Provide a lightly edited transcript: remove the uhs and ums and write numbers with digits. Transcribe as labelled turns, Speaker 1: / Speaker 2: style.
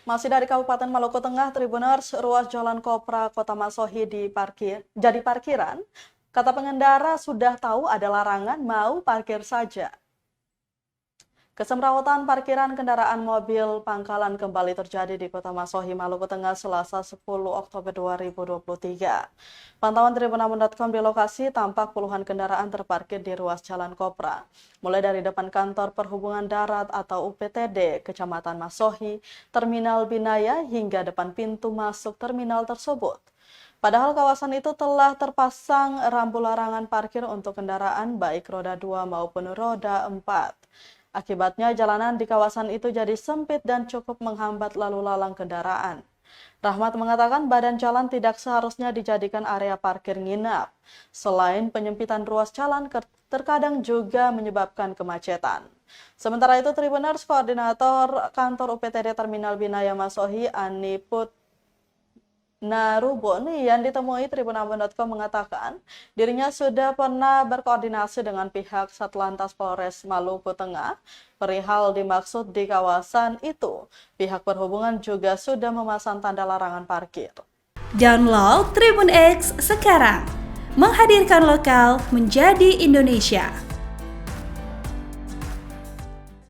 Speaker 1: Masih dari Kabupaten Maluku Tengah, Tribuners, ruas Jalan Kopra Kota Masohi jadi parkiran. Kata pengendara sudah tahu ada larangan, mau parkir saja. Kesemrawutan parkiran kendaraan mobil pangkalan kembali terjadi di Kota Masohi, Maluku Tengah, Selasa 10 Oktober 2023. Pantauan Tribunambon.com di lokasi tampak puluhan kendaraan terparkir di ruas Jalan Kopra, mulai dari depan kantor Perhubungan Darat atau UPTD, Kecamatan Masohi, Terminal Binaya, hingga depan pintu masuk terminal tersebut. Padahal kawasan itu telah terpasang rambu larangan parkir untuk kendaraan baik roda 2 maupun roda 4. Akibatnya jalanan di kawasan itu jadi sempit dan cukup menghambat lalu lalang kendaraan. Rahmat mengatakan badan jalan tidak seharusnya dijadikan area parkir nginap. Selain penyempitan ruas jalan, terkadang juga menyebabkan kemacetan. Sementara itu, Tribuners, Koordinator Kantor UPTD Terminal Binaya Masohi, Ani Narubun, yang ditemui Tribunambon.com mengatakan dirinya sudah pernah berkoordinasi dengan pihak Satlantas Polres Maluku Tengah perihal dimaksud di kawasan itu. Pihak perhubungan juga sudah memasang tanda larangan parkir.
Speaker 2: Download Tribun X sekarang, menghadirkan lokal menjadi Indonesia.